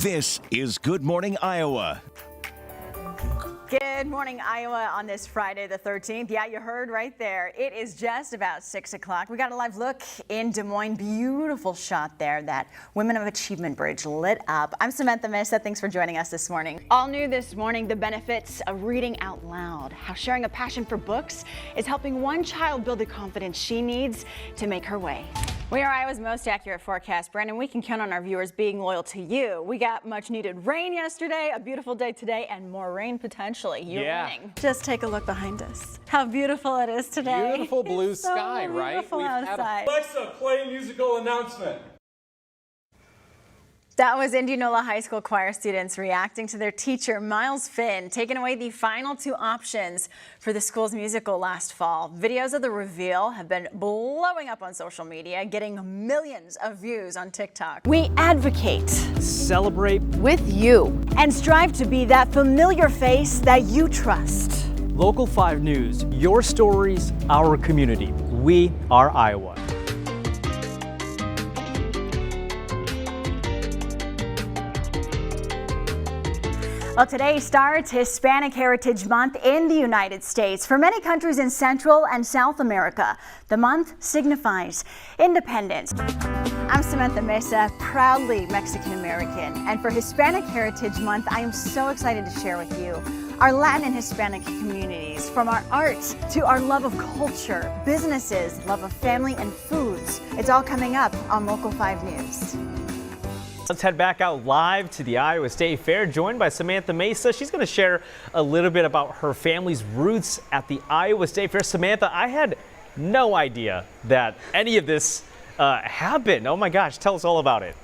This is Good Morning Iowa. Good morning, Iowa, on this Friday the 13th. Yeah, you heard right there. It is just about 6 o'clock. We got a live look in Des Moines. Beautiful shot there, that Women of Achievement Bridge lit up. I'm Samantha Mesa. Thanks for joining us this morning. All new this morning, the benefits of reading out loud. How sharing a passion for books is helping one child build the confidence she needs to make her way. We are Iowa's most accurate forecast, Brandon. We can count on our viewers being loyal to you. We got much needed rain yesterday, a beautiful day today, and more rain potentially. You're winning. Just take a look behind us. How beautiful it is today. Beautiful blue it's sky, so right? Beautiful outside. Alexa, play a musical announcement. That was Indianola High School choir students reacting to their teacher, Miles Finn, taking away the final two options for the school's musical last fall. Videos of the reveal have been blowing up on social media, getting millions of views on TikTok. We advocate, celebrate with you, and strive to be that familiar face that you trust. Local 5 News, your stories, our community. We are Iowa. Well, today starts Hispanic Heritage Month in the United States. For many countries in Central and South America, the month signifies independence. I'm Samantha Mesa, proudly Mexican-American, and for Hispanic Heritage Month, I am so excited to share with you our Latin and Hispanic communities, from our art to our love of culture, businesses, love of family, and foods. It's all coming up on Local 5 News. Let's head back out live to the Iowa State Fair, joined by Samantha Mesa. She's going to share a little bit about her family's roots at the Iowa State Fair. Samantha, I had no idea that any of this happened. Oh my gosh, tell us all about it.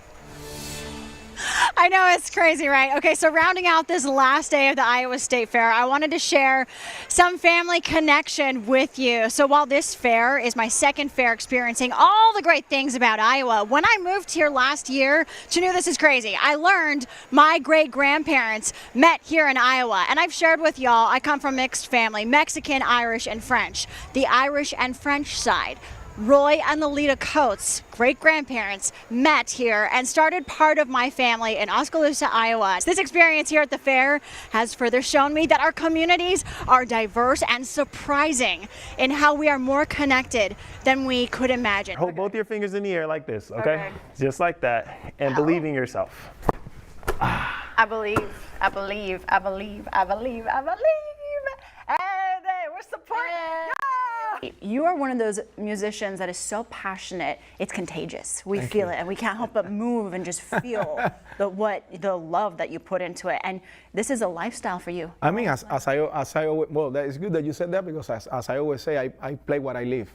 I know, it's crazy, right? Okay, so rounding out this last day of the Iowa State Fair, I wanted to share some family connection with you. So while this fair is my second fair experiencing all the great things about Iowa, when I moved here last year, Janu, this is crazy. I learned my great-grandparents met here in Iowa, and I've shared with y'all, I come from a mixed family, Mexican, Irish, and French. The Irish and French side. Roy and Lolita Coates, great-grandparents, met here and started part of my family in Oskaloosa, Iowa. This experience here at the fair has further shown me that our communities are diverse and surprising in how we are more connected than we could imagine. Hold both your fingers in the air like this, okay? Just like that, and believe in yourself. I believe, I believe, I believe, I believe, I believe. And we're supporting. You are one of those musicians that is so passionate, it's contagious. We feel it, and we can't help but move and just feel the love that you put into it. And this is a lifestyle for you. I mean, as I always, well, that is good that you said that, because as I always say, I play what I live.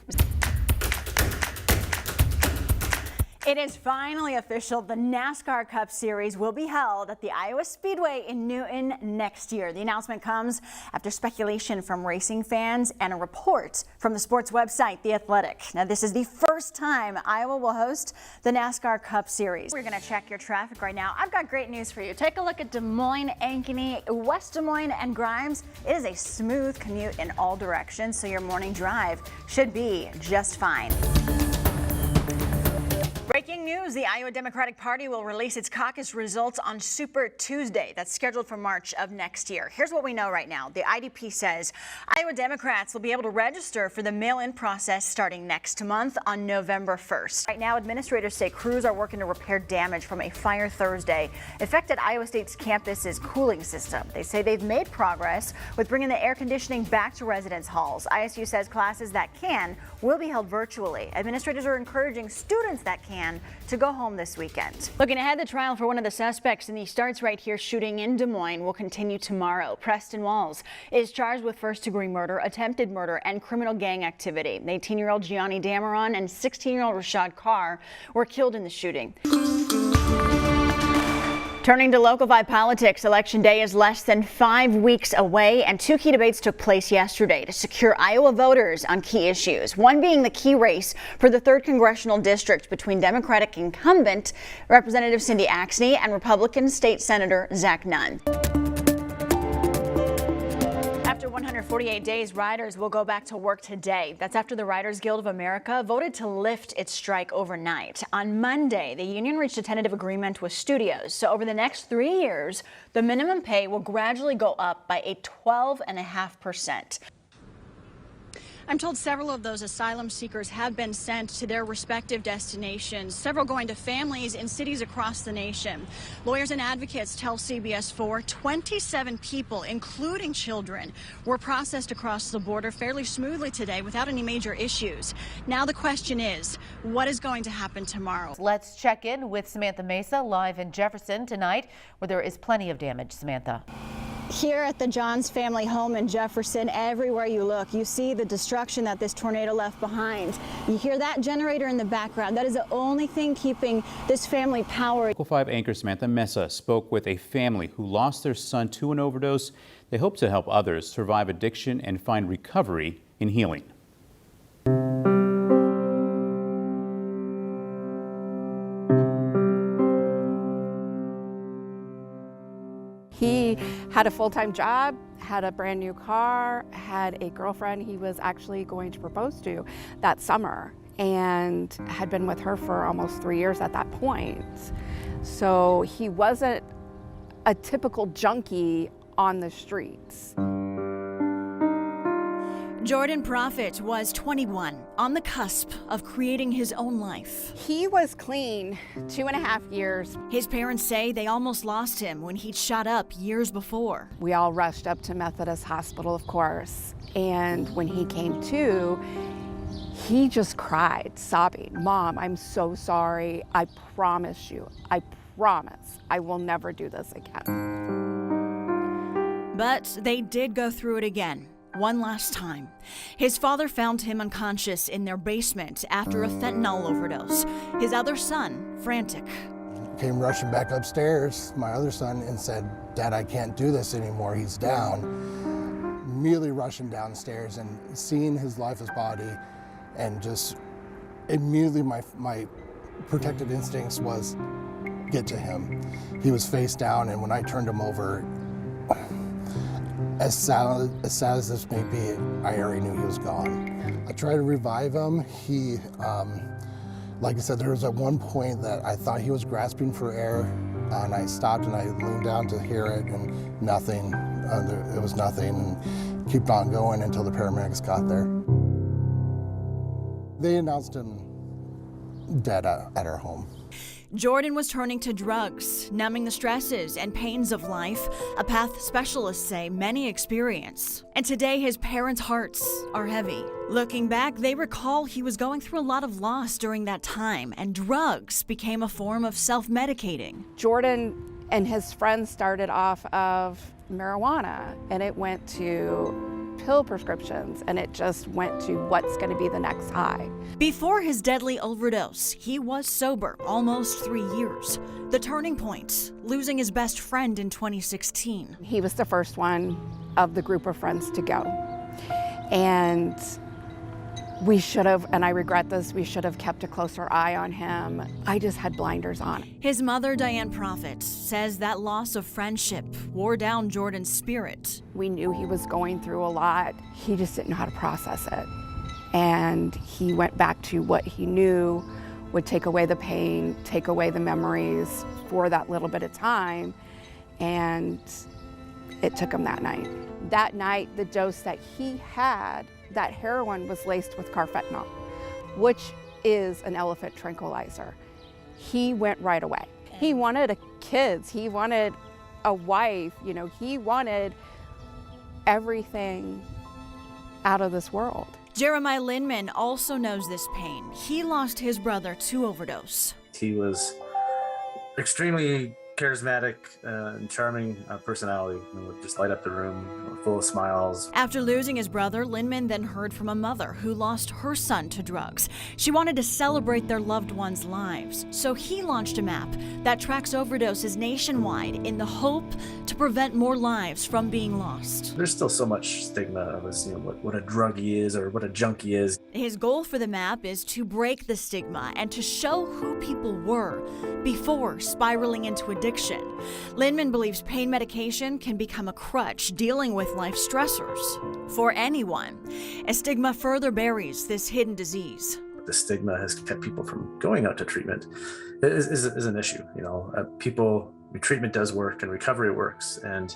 It is finally official. The NASCAR Cup Series will be held at the Iowa Speedway in Newton next year. The announcement comes after speculation from racing fans and a report from the sports website, The Athletic. Now, this is the first time Iowa will host the NASCAR Cup Series. We're going to check your traffic right now. I've got great news for you. Take a look at Des Moines, Ankeny, West Des Moines, and Grimes. It is a smooth commute in all directions, so your morning drive should be just fine. Breaking news, the Iowa Democratic Party will release its caucus results on Super Tuesday. That's scheduled for March of next year. Here's what we know right now. The IDP says Iowa Democrats will be able to register for the mail-in process starting next month on November 1st. Right now, administrators say crews are working to repair damage from a fire Thursday affected Iowa State's campus's cooling system. They say they've made progress with bringing the air conditioning back to residence halls. ISU says classes that can will be held virtually. Administrators are encouraging students that can to go home this weekend. Looking ahead, the trial for one of the suspects in the Starts Right Here shooting in Des Moines will continue tomorrow. Preston Walls is charged with first-degree murder, attempted murder, and criminal gang activity. 18-year-old Gianni Dameron and 16-year-old Rashad Carr were killed in the shooting. Turning to Local 5 politics, Election Day is less than 5 weeks away, and two key debates took place yesterday to secure Iowa voters on key issues. One being the key race for the 3rd Congressional District between Democratic incumbent Representative Cindy Axne and Republican State Senator Zach Nunn. After 148 days, riders will go back to work today. That's after the Riders Guild of America voted to lift its strike overnight. On Monday, the union reached a tentative agreement with studios. So over the next 3 years, the minimum pay will gradually go up by a 12.5%. I'm told several of those asylum seekers have been sent to their respective destinations, several going to families in cities across the nation. Lawyers and advocates tell CBS 4 27 people, including children, were processed across the border fairly smoothly today without any major issues. Now the question is, what is going to happen tomorrow? Let's check in with Samantha Mesa live in Jefferson tonight, where there is plenty of damage. Samantha. Here at the Johns family home in Jefferson, everywhere you look, you see the destruction that this tornado left behind. You hear that generator in the background. That is the only thing keeping this family powered. Local 5 anchor Samantha Mesa spoke with a family who lost their son to an overdose. They hope to help others survive addiction and find recovery in healing. He had a full-time job, had a brand new car, had a girlfriend he was actually going to propose to that summer, and had been with her for almost 3 years at that point. So he wasn't a typical junkie on the streets. Jordan Prophet was 21, on the cusp of creating his own life. He was clean 2.5 years. His parents say they almost lost him when he'd shot up years before. We all rushed up to Methodist Hospital, of course, and when he came to, he just cried, sobbing, "Mom, I'm so sorry. I promise you, I promise I will never do this again." But they did go through it again. One last time. His father found him unconscious in their basement after a fentanyl overdose. His other son, frantic. Came rushing back upstairs, my other son, and said, "Dad, I can't do this anymore, he's down." Immediately rushing downstairs and seeing his lifeless body, and just immediately my protective instincts was get to him. He was face down, and when I turned him over, as sad as this may be, I already knew he was gone. I tried to revive him. He, like I said, there was at one point that I thought he was grasping for air, and I stopped and I leaned down to hear it, and nothing. It was nothing, and kept on going until the paramedics got there. They announced him dead at our home. Jordan was turning to drugs, numbing the stresses and pains of life, a path specialists say many experience. And today his parents' hearts are heavy. Looking back, they recall he was going through a lot of loss during that time, and drugs became a form of self-medicating. Jordan and his friends started off of marijuana, and it went to pill prescriptions, and it just went to what's going to be the next high. Before his deadly overdose, he was sober almost 3 years. The turning point, losing his best friend in 2016. He was the first one of the group of friends to go. And we should have, and I regret this, we should have kept a closer eye on him. I just had blinders on. His mother, Diane Prophet, says that loss of friendship wore down Jordan's spirit. We knew he was going through a lot. He just didn't know how to process it. And he went back to what he knew would take away the pain, take away the memories for that little bit of time. And it took him that night. That night, the dose that he had, that heroin was laced with carfentanil, which is an elephant tranquilizer. He went right away. He wanted kids, he wanted a wife, you know, he wanted everything out of this world. Jeremiah Linman also knows this pain. He lost his brother to overdose. He was extremely charismatic and charming personality, would just light up the room, full of smiles. After losing his brother, Linman then heard from a mother who lost her son to drugs. She wanted to celebrate their loved ones' lives, so he launched a map that tracks overdoses nationwide in the hope to prevent more lives from being lost. There's still so much stigma of us, what a druggie is or what a junkie is. His goal for the map is to break the stigma and to show who people were before spiraling into addiction addiction. Lindman believes pain medication can become a crutch dealing with life stressors for anyone. A stigma further buries this hidden disease. The stigma has kept people from going out to treatment is an issue. Treatment does work and recovery works, and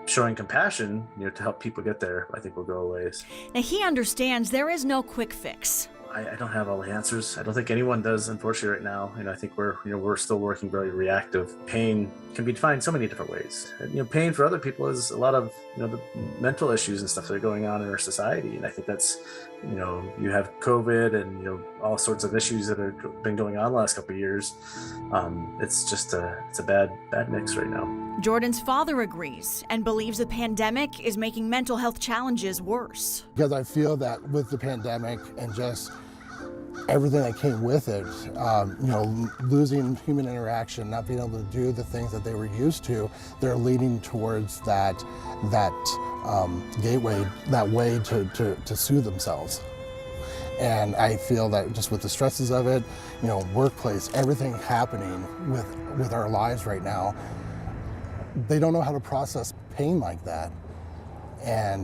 showing compassion, to help people get there, I think will go a ways. Now, he understands there is no quick fix. I don't have all the answers. I don't think anyone does, unfortunately, right now. I think we're still working very reactive. Pain can be defined so many different ways. Pain for other people is a lot of the mental issues and stuff that are going on in our society. And I think that's you have COVID and all sorts of issues that have been going on the last couple of years. It's just it's a bad mix right now. Jordan's father agrees and believes the pandemic is making mental health challenges worse. Because I feel that with the pandemic and just everything that came with it, losing human interaction, not being able to do the things that they were used to, they're leaning towards that gateway, that way to soothe themselves. And I feel that just with the stresses of it, workplace, everything happening with our lives right now, they don't know how to process pain like that. And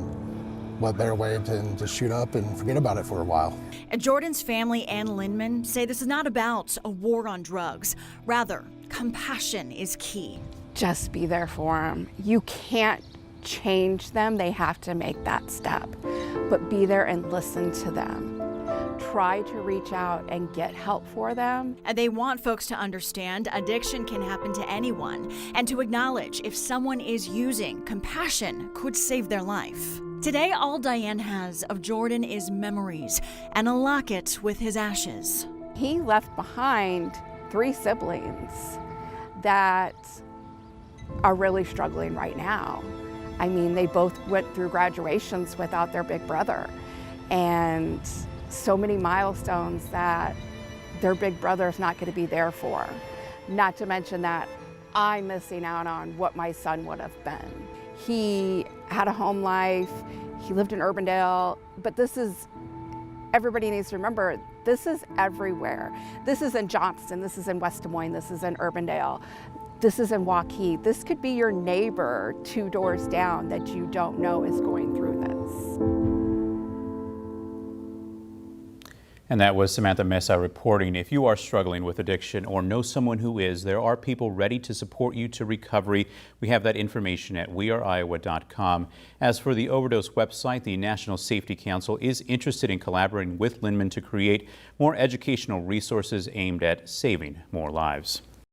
what better way than to shoot up and forget about it for a while. Jordan's family and Lindman say this is not about a war on drugs. Rather, compassion is key. Just be there for them. You can't change them. They have to make that step. But be there and listen to them. Try to reach out and get help for them. And they want folks to understand addiction can happen to anyone, and to acknowledge if someone is using, compassion could save their life. Today, all Diane has of Jordan is memories and a locket with his ashes. He left behind 3 siblings that are really struggling right now. I mean, they both went through graduations without their big brother, and so many milestones that their big brother's not going to be there for. Not to mention that I'm missing out on what my son would have been. He had a home life, he lived in Urbandale, but everybody needs to remember, this is everywhere. This is in Johnston, this is in West Des Moines, this is in Urbandale, this is in Waukee. This could be your neighbor 2 doors down that you don't know is going through this. And that was Samantha Mesa reporting. If you are struggling with addiction or know someone who is, there are people ready to support you to recovery. We have that information at weareiowa.com. As for the overdose website, the National Safety Council is interested in collaborating with Lindman to create more educational resources aimed at saving more lives.